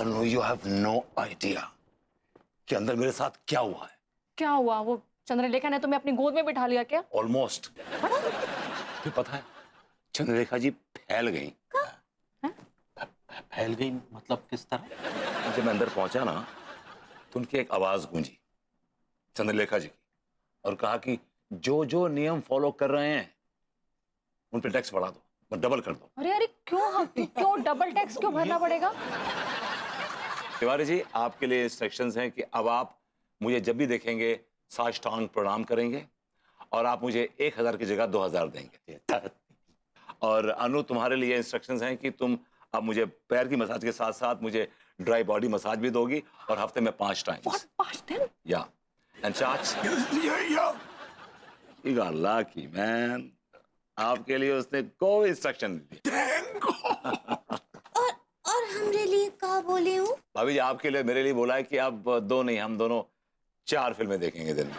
Anu, you have no idea कि अंदर मेरे साथ क्या हुआ है। क्या हुआ? वो चंद्रलेखा ने तुम्हें अपनी गोद में बिठा लिया क्या? ऑलमोस्ट। तुम्हें पता है चंद्रलेखा जी फैल गई। फैल गई मतलब किस तरह? जब मैं अंदर पहुंचा ना तो उनकी एक आवाज गूंजी चंद्रलेखा जी की, और कहा कि जो जो नियम फॉलो कर रहे हैं उन पे टैक्स बढ़ा दो, डबल कर दो। अरे अरे क्यों डबल टैक्स क्यों भरना पड़ेगा? तिवारी जी, आपके लिए इंस्ट्रक्शंस हैं कि अब आप मुझे जब भी देखेंगे साष्टांग प्रणाम करेंगे और आप मुझे 1000 की जगह 2000 देंगे। और अनु, तुम्हारे लिए इंस्ट्रक्शंस हैं कि तुम अब मुझे पैर की मसाज के साथ साथ मुझे ड्राई बॉडी मसाज भी दोगी, और हफ्ते में 5 टाइम्स। 5 दिन? या एंड चाच, you got lucky, man. आपके लिए उसने कोई इंस्ट्रक्शन नहीं दी। और हमरे लिए का बोले हूँ? भाभी जी, आपके लिए मेरे लिए बोला है कि अब 2 नहीं, हम दोनों 4 फिल्में देखेंगे दिन में।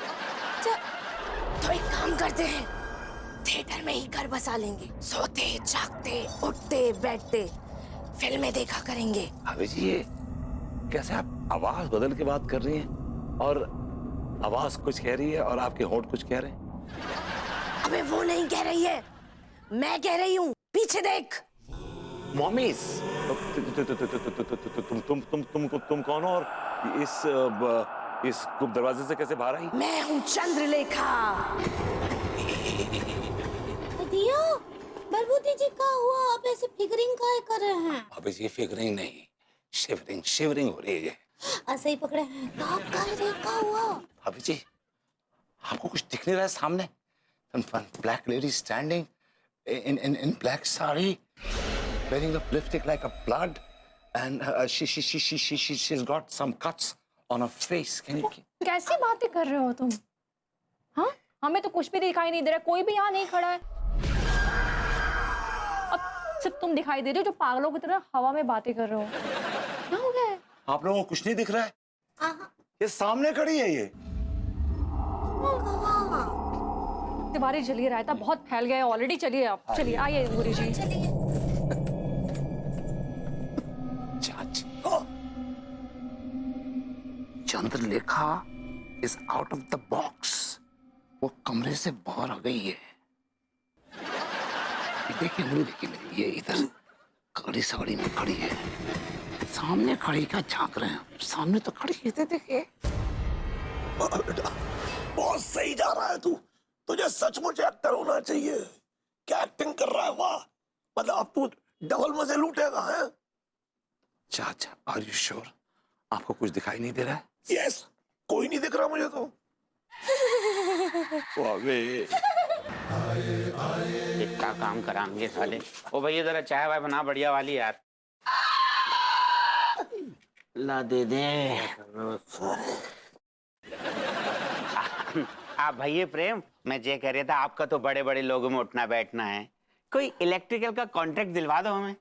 तो एक काम करते हैं, थिएटर में ही घर बसा लेंगे। सोते जागते उठते बैठते फिल्में देखा करेंगे। भाभी जी, ये कैसे आप आवाज बदल के बात कर रही हैं, और आवाज कुछ कह रही है और आपके होंठ कुछ कह रहे हैं। अबे वो नहीं कह रही है, मैं कह रही हूँ, पीछे देख। मॉमीज, तुम कौन हो, और इस गुप्त दरवाजे से कैसे बाहर आई? मैं हूँ चंद्रलेखा। दिया, बलबूती जी का हुआ, आप ऐसे फिगरिंग काहे कर रहे हैं? भाभी जी, फिगरिंग नहीं, शिवरिंग हो रही है। ऐसे ही पकड़े हैं तो आप काहे रे, का हुआ? भाभी जी, आपको कुछ दिख नहीं रहा है सामने? Black lady standing in black sari, wearing a lipstick like a blood, and she's got some cuts on her face. Can you? कैसी बातें कर रहे हो तुम? हाँ, हमें तो कुछ भी दिखाई नहीं दे रहा, कोई भी यहाँ नहीं खड़ा है। अब सिर्फ तुम दिखाई दे रहे हो जो पागलों की तरह हवा में बातें कर रहे हो। क्या हो गया है? आप लोगों को कुछ नहीं दिख रहा है? ये सामने खड़ी है ये। तिवारी, चलिए, रायता बहुत फैल गया है ऑलरेडी। चलिए आप, चलिए आइए guru ji. Chandralekha is out of the box. वो कमरे से बाहर आ गई है। देखिए मुझे, देखिए मेरी, ये इधर कड़ी साड़ी में खड़ी है। सामने खड़ी क्या झांक रहे हैं? सामने तो खड़ी है, देखिए। बहुत सही जा रहा है तू। तुझे सचमुच एक्टर होना चाहिए। क्या एक्टिंग कर रहा है, वाह। मतलब अब तू डबल मजे लूटेगा है। चाचा, आर यू श्योर? आपको कुछ दिखाई नहीं दे रहा है? यस, कोई नहीं दिख रहा मुझे तो। इतना काम कराएंगे साले। ओ भैया जरा चाय वाय बना बढ़िया वाली यार। ला दे दे। आप भैया प्रेम, मैं ये कह रहा था, आपका तो बड़े बड़े लोगों में उठना बैठना है, कोई इलेक्ट्रिकल का कॉन्ट्रैक्ट दिलवा दो हमें।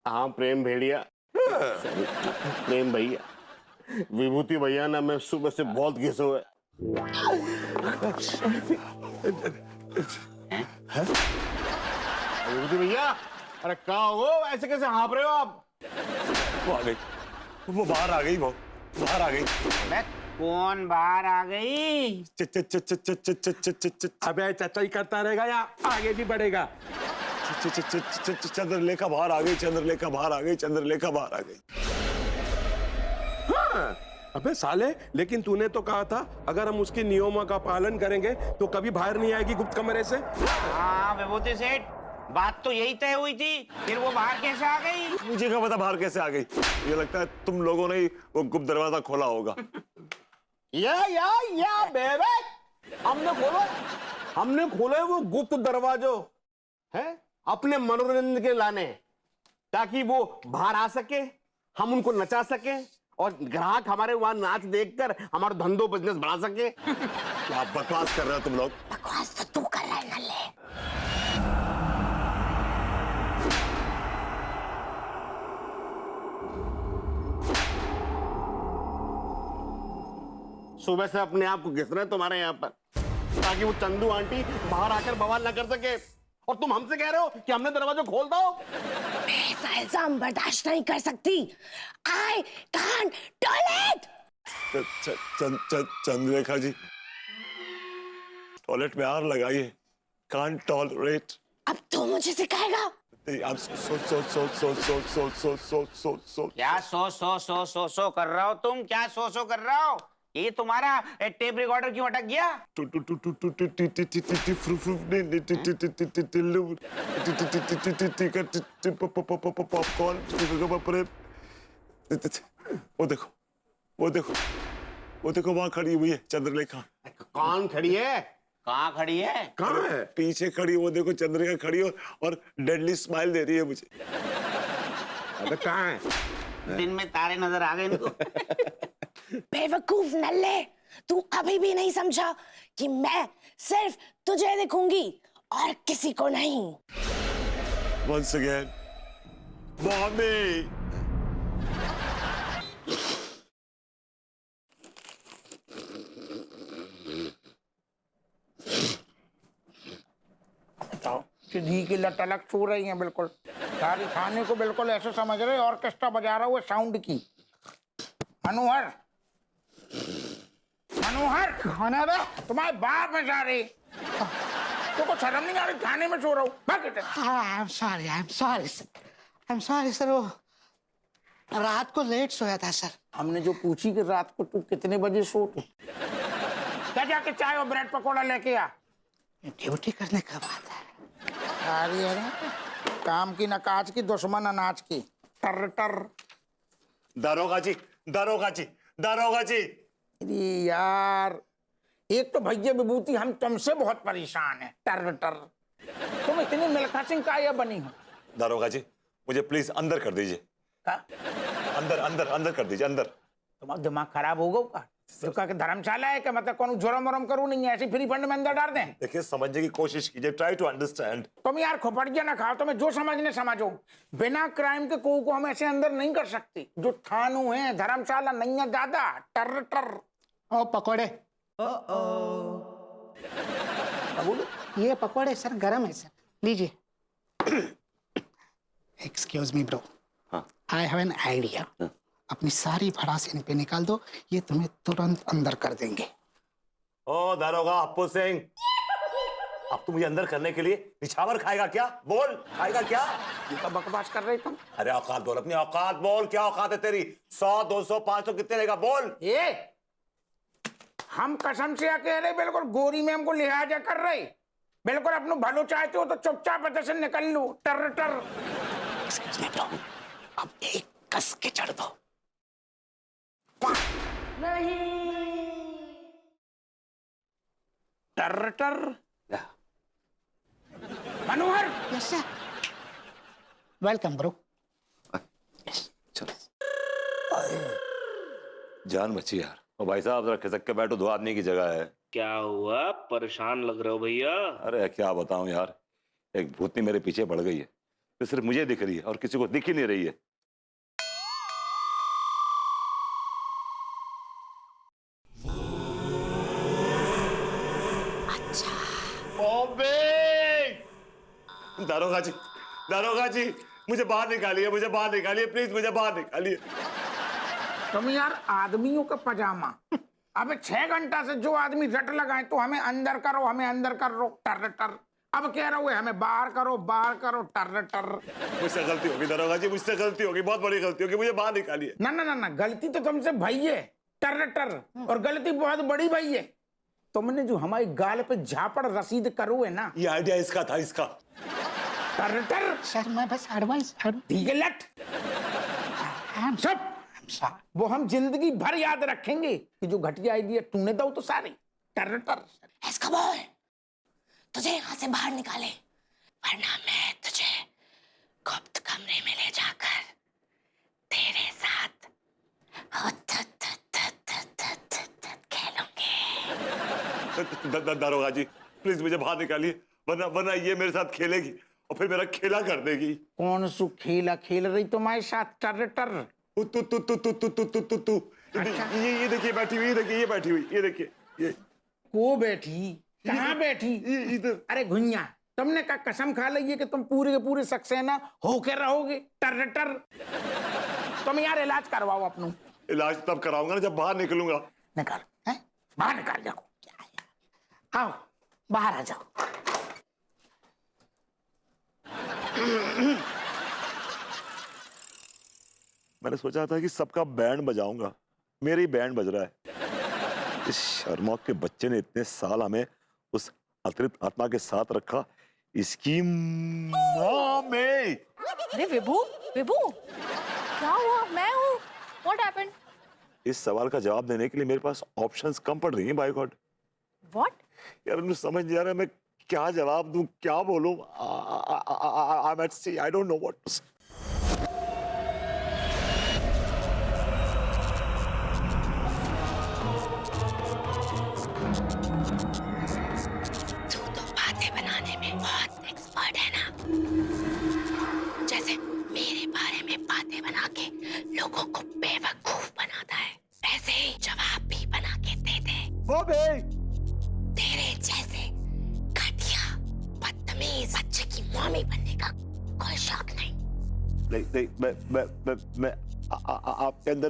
हाँ प्रेम भेड़िया, प्रेम भैया, विभूति भैया ना, मैं सुबह से बहुत घिसे हुए। विभूति भैया, अरे कहाँ हो? ऐसे कैसे हाँप रहे हो आप? वो आ गई, वो बाहर आ गई, वो बाहर आ गई। मैं कौन बाहर आ गई? अबे चाचा ही करता रहेगा या आगे भी बढ़ेगा? चंद्रलेखा बाहर आ गई, चंद्रलेखा बाहर आ गई, चंद्रलेखा बाहर आ गई। हाँ, अबे साले, लेकिन तूने तो कहा था अगर हम उसके नियमों का पालन करेंगे तो कभी बाहर नहीं आएगी गुप्त कमरे से। हाँ विभूति सेठ, बात तो यही तय हुई थी, फिर वो बाहर कैसे आ गई? मुझे क्या पता बाहर कैसे आ गई। ये लगता है तुम लोगों ने ही वो गुप्त दरवाजा खोला होगा। या बेबे, हमने खोले वो गुप्त दरवाजो है अपने मनोरंजन के लाने, ताकि वो बाहर आ सके, हम उनको नचा सके और ग्राहक हमारे वहां नाच देखकर हमारा धंधो बिजनेस बढ़ा सके। क्या बकवास कर रहे हो तुम लोग? बकवास तो तू कर रहा है नल्ले। सुबह से अपने आप को घिस रहे हैं तुम्हारे यहाँ पर, ताकि वो चंदू आंटी बाहर आकर बवाल ना कर सके और तुम हमसे कह रहे हो कि हमने दरवाजा खोल दो। मैं ऐसा इल्जाम बर्दाश्त नहीं कर सकती। I can't toilet. Chandralekha ji, toilet में आग लगाइए। Can't tolerate. अब तो मुझे सिखाएगा। I'm so क्या सो कर रहा हो तुम? क्या सो कर रहा हो? ये तुम्हारा टेप रिकॉर्डर क्यों अटक गया? पॉपकॉर्न। वो देखो वहां खड़ी हुई है चंद्रलेखा। कौन खड़ी है? कहाँ खड़ी है? कहाँ है? पीछे खड़ी, वो देखो चंद्रलेखा खड़ी और डेडली स्माइल दे रही है मुझे। अबे कहाँ है? दिन में तारे नजर आ गए इनको। बेवकूफ नल्ले, तू अभी भी नहीं समझा कि मैं सिर्फ तुझे दिखूंगी और किसी को नहीं। Once again, mommy. बताओ, सीधी की लट अलग छू रही हैं बिल्कुल। सारी खाने को बिल्कुल ऐसे समझ रहे ऑर्केस्ट्रा बजा रहा हुआ साउंड की। मनोहर, मनोहर, खाना बे तुम्हारे बाप में जा रही। तुमको शर्म नहीं आ रही? खाने में सो रहा हूँ। I'm sorry सर, वो रात को लेट सोया था सर। हमने जो पूछी कि रात को तू कितने बजे सोती, क्या जाके चाय और ब्रेड पकौड़ा लेके आ। ड्यूटी करने का बात है। अरे अरे, काम की न काज की, दुश्मन अनाज की। टर टर। दारोगा जी, दारोगा जी, दारोगा जी। अरे यार, एक तो भैया विभूति, हम तुमसे बहुत परेशान हैं। टर टर। तुम इतनी मिल्खा सिंह का ये बनी हो। दारोगा जी, मुझे प्लीज अंदर कर दीजिए। हाँ? अंदर अंदर अंदर कर दीजिए, अंदर। तुम्हारा दिमाग खराब हो गया का? दुका के धर्मशाला है क्या? मतलब कौन जोरम वोरम करूँ नहीं है, ऐसे फ्री फंड में अंदर डाल दें। देखिए, समझने की कोशिश कीजिए, ट्राई टू अंडरस्टैंड। तुम यार खोपड़िया ना खाओ, तुम्हें जो समझने समझो। बिना क्राइम के को हम ऐसे अंदर नहीं कर सकते। जो थानू है, धर्मशाला नहीं है दादा। टर टर। ओ पकोड़े, ये पकोड़े सर गरम है सर, लीजिए। Excuse me bro, I have an idea. अपनी सारी भड़ास इन पे निकाल दो, ये तुम्हें तुरंत अंदर कर देंगे। ओ दारोगा अप्पू सिंह, अब तू मुझे अंदर करने के लिए निछावर खाएगा क्या? बोल, खाएगा क्या? ये तो बकवास कर रही तुम। अरे औकात बोल, अपनी औकात बोल। क्या औकात है तेरी? 100, 200, 500 कितने रहेगा? बोल। ये हम कसम से कह रहे, बिल्कुल गोरी में हमको लिहाजा कर रहे। बिल्कुल अपनो भलो चाहते हो तो चुपचाप इधर से निकल लो। टर टर। एक्सक्यूज मी ब्रो, अब एक कस के चढ़ दो। टर टर। मनोहर, यस सर, वेलकम ब्रो। जान बची यार। ओ भाई साहब, जरा खिसक के बैठो, दो आदमी की जगह है। क्या हुआ? परेशान लग रहे हो भैया। अरे क्या बताऊं यार, एक भूतनी मेरे पीछे पड़ गई है। तो सिर्फ मुझे दिख रही है और किसी को दिख ही नहीं रही है। दारोगा जी, दारोगा जी, मुझे बाहर निकालिए, मुझे बाहर निकालिए, प्लीज मुझे बाहर निकालिए। तुम यार आदमियों का पजामा। अब 6 घंटा से जो आदमी रट लगाए तो हमें अंदर करो, हमें अंदर करो। टर टर। अब कह रहे हो हमें बाहर करो, बाहर करो। टर टर। मुझसे गलती होगी दारोगा जी, मुझसे गलती होगी, बहुत बड़ी गलती होगी, मुझे बाहर निकालिए। ना ना ना ना, गलती तो तुमसे भई है। टर टर। और गलती बहुत बड़ी भई है। तुमने जो हमारी गाल पे झापड़ रसीद करो है ना, ये आइडिया इसका था, इसका। टर टर। सर मैं बस एडवाइस। ठीक है लट। सब वो हम जिंदगी भर याद रखेंगे कि जो घटिया आइडिया तूने दो तो सारी। टर टर। एस्कोबार, तुझे यहाँ से बाहर निकाले, वरना मैं तुझे गुप्त कमरे में ले जाकर तेरे साथ खेलूंगी। दारोगा जी, प्लीज मुझे बाहर निकालिए, वरना ये मेरे साथ खेलेगी और फिर मेरा खेला कर देगी। कौन सु खेला खेल रही तुम्हारे साथ? टर टर। तू ये देखिए बैठी हुई, ये देखिए, ये बैठी हुई, ये देखिए, ये को बैठी? कहाँ बैठी? इधर। अरे घुइया, तुमने का कसम खा ली है कि तुम पूरी के पूरी सक्सेना होके रहोगे टर टर। तुम यार इलाज करवाओ अपनों। इलाज तब कराऊंगा ना जब बाहर निकलूंगा। निकाल है बाहर निकाल जाओ। आओ बाहर आ जाओ। मैंने सोचा था कि सबका बैंड बजाऊंगा, मेरा ही बैंड बज रहा है। इस शर्मा के बच्चे ने इतने साल हमें उस अतिरिक्त आत्मा के साथ रखा, इसकी माँ में। अरे विभू, विभू क्या हुआ? मैं हूँ। What happened? इस सवाल का जवाब देने के लिए मेरे पास ऑप्शंस कम पड़ रही हैं बाय गॉड। व्हाट? यार मुझे समझ नहीं आ रहा मैं क्या जवाब दूं, क्या बोलूं। I'm at sea, I don't know what to say. तू तो बातें बनाने में बहुत एक्सपर्ट है ना, जैसे मेरे बारे में बातें बना के लोगों को बेवकूफ बनाता है, वैसे ही जवाब भी बना के दे दे। तेरे जैसे घटिया बदतमीज बच्चे की मम्मी बनने का कोई शौक नहीं। नहीं, मैं आपके अंदर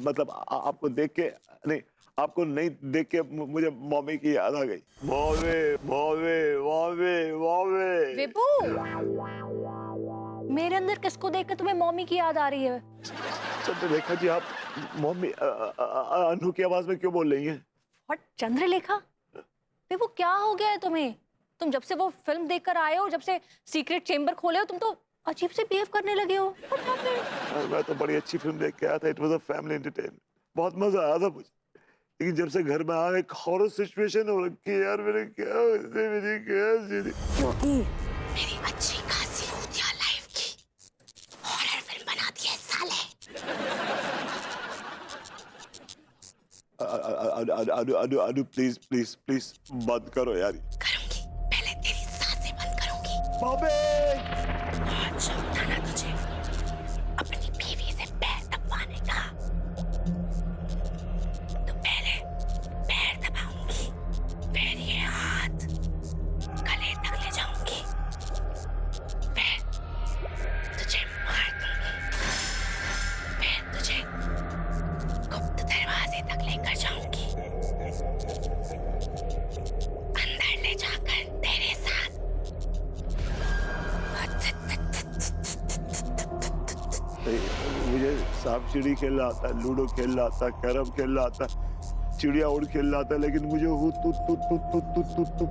मतलब आपको देख के नहीं, आपको नहीं देख के मुझे मम्मी की याद आ गई। Mummy mummy mummy mummy. Vibhu, मेरे अंदर किसको देख के तुम्हें मम्मी की याद आ रही है? चंद्रलेखा जी, आप मम्मी अनु की आवाज में क्यों बोल रही हैं? व्हाट? चंद्रलेखा? विभू क्या हो गया है तुम्हें? तुम जब से वो फिल्म देखकर आए हो, जब से सीक्रेट चेंबर खोले हो, तुम तो अजीब से बिहेव करने लगे हो। What happened? मैं तो बड़ी अच्छी फिल्म देख के आया था। It was a family entertainment, बहुत मजा आया था मुझे। लेकिन जब से घर में आया एक हॉरर सिचुएशन हो रखी है यार, मेरी क्या क्योंकि मेरी अच्छी खासी भूतिया लाइफ की हॉरर फिल्म बना दी है साले। अनु प्लीज प्लीज प्लीज बंद करो यार। करूंगी, पहले तेरी सांसें बंद करूंगी। मम्मी बहुत शौक था ना तुझे अपनी बीवी से पैर दबाने का, तो पहले पैर दबाऊंगी, फिर ये हाथ गले तक ले जाऊंगी, फिर तुझे मार दूंगी, फिर तुझे गुप्त दरवाजे तक लेकर जाऊंगी, अंदर ले जाकर तेरे साथ मुझे सांप सीढ़ी खेलना आता, लूडो खेलना आता, कैरम खेलना आता, चिड़िया उड़ खेलना आता, लेकिन मुझे हुत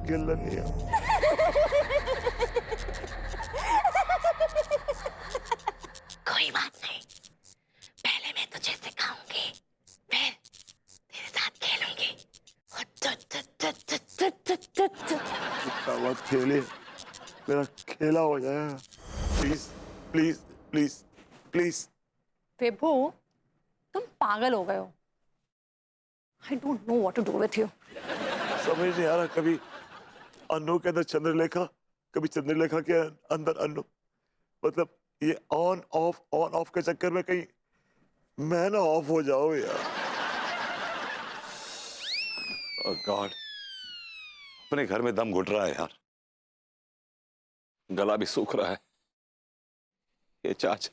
खेलना नहीं आता। कोई बात नहीं, पहले मैं तुझे सिखाऊंगी, फिर तेरे साथ खेलूंगी। इतना वक्त खेले, मेरा खेला हो जाएगा। Please please please please. Vibhu, तुम पागल हो गए हो। I don't know what to do with you. समझ नहीं आ रहा, कभी अनु के अंदर चंद्रलेखा, कभी चंद्रलेखा के अंदर अनु। मतलब ये ऑन ऑफ के चक्कर में कहीं मैं ना ऑफ हो जाऊं यार। ओह गॉड, अपने घर में दम घुट रहा है यार, गला भी सूख रहा है। ये चाचा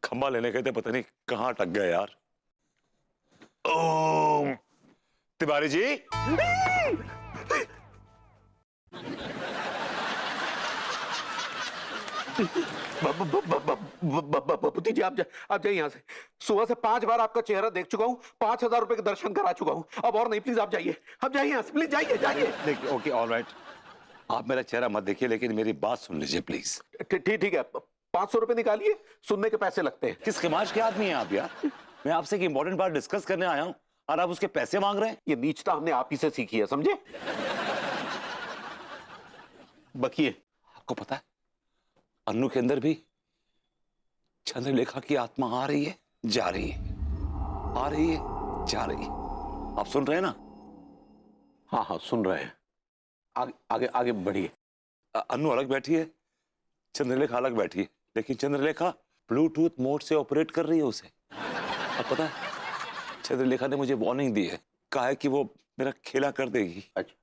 खंबा लेने गए थे, पता नहीं कहां अटक गए यार। ओम तिवारी जी, बापूजी जी, आप जाइए यहाँ से। सुबह से 5 बार आपका चेहरा देख चुका हूँ, 5,000 रुपए के दर्शन करा चुका हूँ, अब और नहीं। प्लीज आप जाइए, आप जाइए यहाँ से, प्लीज जाइए जाइए। देखिए ओके ऑलराइट, आप मेरा चेहरा मत देखिए, लेकिन मेरी बात सुन लीजिए प्लीज। ठीक है, 500 रुपए निकालिए, सुनने के पैसे लगते हैं। किस समाज के आदमी हैं आप यार? मैं आपसे एक इंपॉर्टेंट बात डिस्कस करने आया हूं और आप उसके पैसे मांग रहे हैं। ये नीचता हमने आप ही से सीखी है, समझे? बकिए। आपको पता है अनु के अंदर भी चंद्रलेखा की आत्मा आ रही है, जा रही है, आ रही है, जा रही है। आप सुन रहे हैं ना? हाँ सुन रहे हैं। आगे आगे बढ़िए। अनु अलग बैठी है, चंद्रलेखा अलग बैठी है, लेकिन चंद्रलेखा ब्लूटूथ मोड से ऑपरेट कर रही है उसे। अब पता है चंद्रलेखा ने मुझे वार्निंग दी है, कहा है कि वो मेरा खेला कर देगी। अच्छा,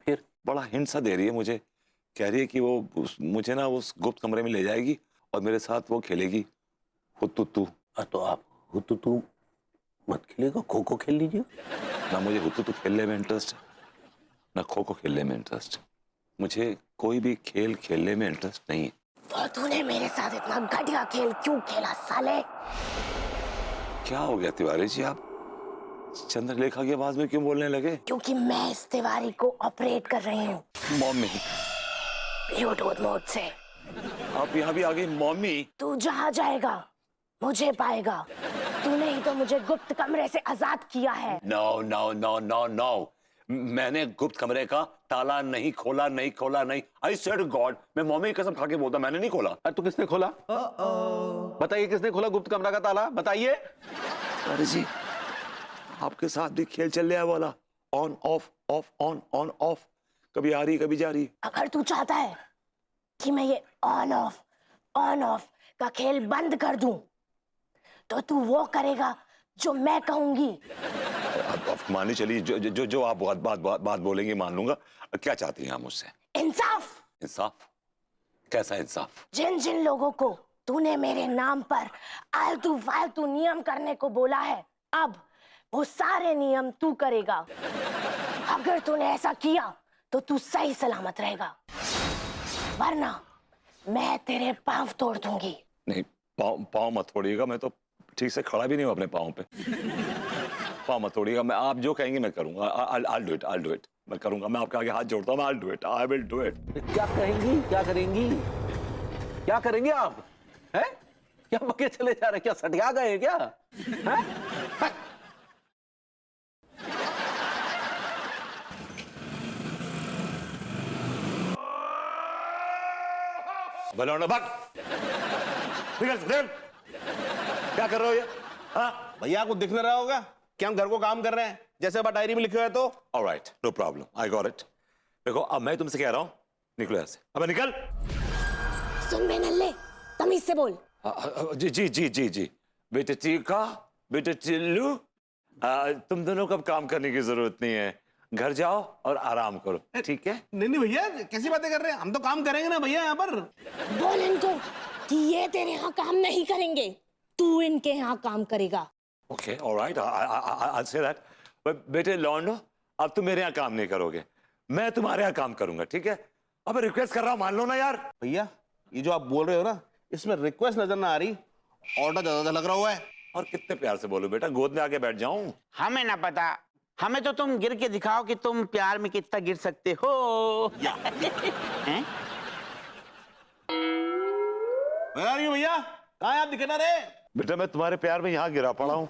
फिर बड़ा हिंट सा दे रही है मुझे, कह रही है कि वो मुझे ना उस गुप्त कमरे में ले जाएगी और मेरे साथ वो खेलेगी हुतुतु। तो आप हुतुतु मत खेलिएगा, खो खो खेल लीजिए। ना मुझे हुतुतु खेलने में इंटरेस्ट है, ना खो खो खेलने में इंटरेस्ट है। मुझे कोई भी खेल खेलने में इंटरेस्ट नहीं है। तो तूने मेरे साथ इतना घटिया खेल क्यों खेला साले? क्या हो गया तिवारी जी, आप चंद्रलेखा की आवाज में क्यों बोलने लगे? क्योंकि मैं इस तिवारी को ऑपरेट कर रही हूँ मम्मी, ब्लूटूथ मोड से। आप यहाँ भी आ गई मम्मी। तू जहाँ जाएगा मुझे पाएगा। तूने ही तो मुझे गुप्त कमरे से आजाद किया है। No no no no no, मैंने गुप्त कमरे का ताला नहीं खोला, नहीं खोला, नहीं। आई स्वेयर टू गॉड, मैं मम्मी की कसम खा के बोलता, मैंने नहीं खोला। तो किसने खोला? बताइए किसने खोला गुप्त कमरा का ताला, बताइए। अरे जी, आपके साथ भी खेल चल रहा है वाला, on off of on on off, कभी आ रही कभी जा रही। अगर तू चाहता है कि मैं ये ऑन ऑफ का खेल बंद कर दूं, तो तू वो करेगा जो मैं कहूंगी। अब मानी चलिए, जो आप बात बोलेंगे मान लूंगा। क्या चाहती हैं आप मुझसे? इंसाफ। इंसाफ? कैसा इंसाफ? जिन जिन लोगों को तूने मेरे नाम पर आलतू फालतू नियम करने को बोला है, अब वो सारे नियम तू करेगा। अगर तूने ऐसा किया तो तू सही सलामत रहेगा, वरना मैं तेरे पांव तोड़ दूंगी। नहीं, पाँव मत तोड़िएगा, मैं तो ठीक से खड़ा भी नहीं हूँ अपने पाँव पे। पाँव मत तोड़िएगा, मैं आप जो कहेंगे मैं करूंगा। I'll do it, मैं करूंगा। मैं आपके आगे हाथ जोड़ता हूँ, I will do it। क्या कहेंगी, क्या करेंगी, क्या करेंगे आप? हैं? क्या पके चले जा रहे, क्या सटिया गए क्या? हैं? बलौंडा भाग, निकल। क्या कर रहे हो ये? हाँ? भैया आपको दिख नहीं रहा होगा कि हम घर को काम कर रहे हैं, जैसे अब डायरी में लिखे हुए तो। Alright, no problem, I got it. देखो, अब मैं तुमसे कह रहा हूं, निकलो यहाँ से। अब निकल। सुन बे नल्ले, तमीज से बोल। जी। बेटे चीका, बेटे चिल्लू, तुम दोनों को अब काम करने की जरूरत नहीं है। घर जाओ और आराम करो, ठीक है? नहीं भैया, कैसी बातें कर रहे हैं? हम तो काम करेंगे ना भैया यहाँ पर। बोल इनको कि ये तेरे यहाँ काम नहीं करेंगे, तू इनके यहाँ काम करेगा। Okay, alright, I say that. बेटे लौंडो, अब तुम मेरे यहाँ काम नहीं करोगे, मैं तुम्हारे यहाँ काम करूंगा, ठीक है? अब रिक्वेस्ट कर रहा हूँ, मान लो ना यार। भैया ये जो आप बोल रहे हो ना, इसमें रिक्वेस्ट नजर ना आ रही, ऑर्डर ज्यादा लग रहा हुआ है। और कितने प्यार से बोलो बेटा, गोद में आके बैठ जाऊं? हमें ना पता, हमें तो तुम गिर के दिखाओ कि तुम प्यार में कितना गिर सकते हो। हैं? भैया कहाँ आप दिखे ना रहे? बेटा मैं तुम्हारे प्यार में यहाँ गिरा पड़ा हूँ,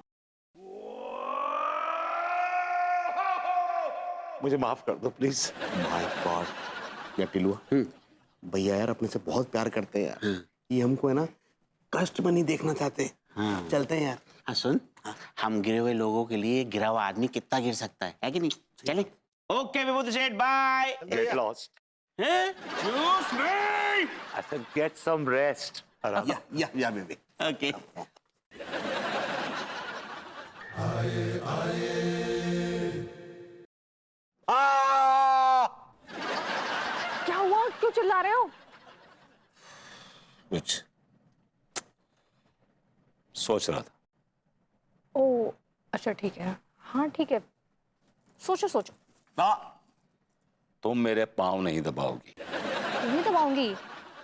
मुझे माफ कर दो प्लीज। माय गॉड, या टिलुआ, भैया यार अपने से बहुत प्यार करते हैं यार। ये हमको है ना कष्ट में नहीं देखना चाहते। चलते हैं यार। हाँ सुन, हम गिरे हुए लोगों के लिए गिरा हुआ आदमी कितना गिर सकता है कि नहीं? चले। ओके विभूति सेठ, बाय। Get lost. चूस मी। I said get some rest. या बेबी। ओके। क्या हुआ, क्यों चिल्ला रहे हो? कुछ सोच रहा था। ओ अच्छा ठीक है, हाँ ठीक है, सोचो। तुम मेरे पाँव नहीं दबाओगी। नहीं दबाऊंगी,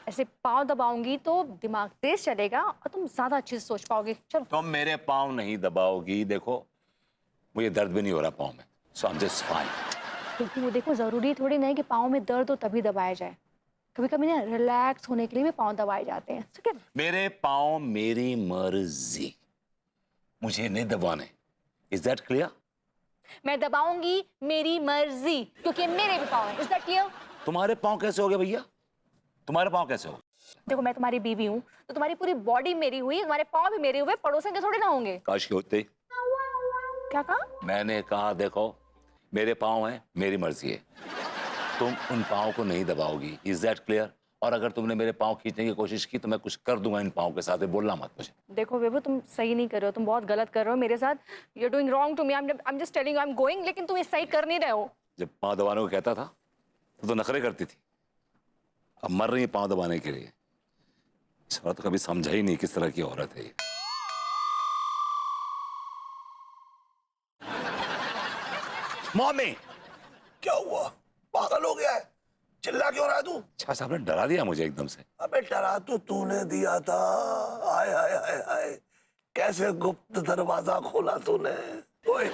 ऐसे पाँव दबाऊंगी तो दिमाग तेज चलेगा और तुम ज्यादा अच्छे से सोच पाओगे। चलो। तुम मेरे पाँव नहीं दबाओगी। देखो मुझे दर्द भी नहीं हो रहा पाँव में, so I'm just fine। क्योंकि वो देखो, जरूरी थोड़ी नहीं कि पाँव में दर्द हो तभी दबाया जाए, कभी कभी ना रिलैक्स होने के लिए भी पाँव दबाए जाते हैं, ठीक है? मेरे पाँव मेरी मर्जी, मुझे नहीं दबाने। Is that clear? मैं दबाऊंगी मेरी मर्जी, क्योंकि मेरे भी पाँव हैं। Is that clear? तुम्हारे पाँव कैसे हो गए भैया? तुम्हारे पाँव कैसे हो? देखो मैं तुम्हारी बीवी हूँ तो तुम्हारी पूरी बॉडी मेरी हुई, तुम्हारे पाँव भी मेरे हुए, पड़ोसन के थोड़ी ना होंगे। काश के होते। क्या कहा? मैंने कहा देखो मेरे पाँव हैं, मेरी मर्जी है, तुम उन पाँव को नहीं दबाओगी। Is that clear? और अगर तुमने मेरे पाँव खींचने की कोशिश की तो मैं कुछ कर दूंगा इन पाँव के साथ, बोलना मत मुझे। देखो विभू, तुम सही नहीं कर रहे हो, तुम बहुत गलत कर रहे हो मेरे साथ। You are doing wrong to me. I am just telling you, I am going, लेकिन तुम ये सही कर नहीं रहे हो। जब पाँव दबाने को कहता था तो नखरे करती थी, अब मर रही है पांव दबाने के लिए। साला तो कभी समझा ही नहीं किस तरह की औरत है ये। मॉमी, क्या हुआ? पागल हो गया है? चिल्ला क्यों रहा है तू? अच्छा साहब ने डरा दिया मुझे एकदम से। अबे डरा तो तूने दिया था। हाय हाय हाय हाय, कैसे गुप्त दरवाजा खोला तूने। ओए,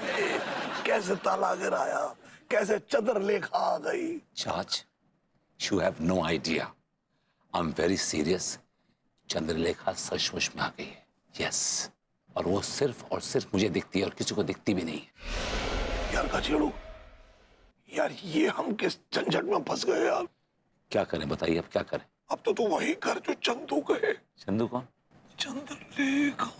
कैसे ताला गिराया, कैसे चंद्रलेखा आ गई। जज, you have no idea, I am very serious. Chandralekha सचमुच में आ गई है, यस। और वो सिर्फ और सिर्फ मुझे दिखती है और किसी को दिखती भी नहीं है। यार कचेड़ू, यार ये हम किस झंझट में फंस गए यार। क्या करें बताइए, अब क्या करें? अब तो तू वही कर जो चंदू कहे। चंदू कौन? चंद्रलेखा।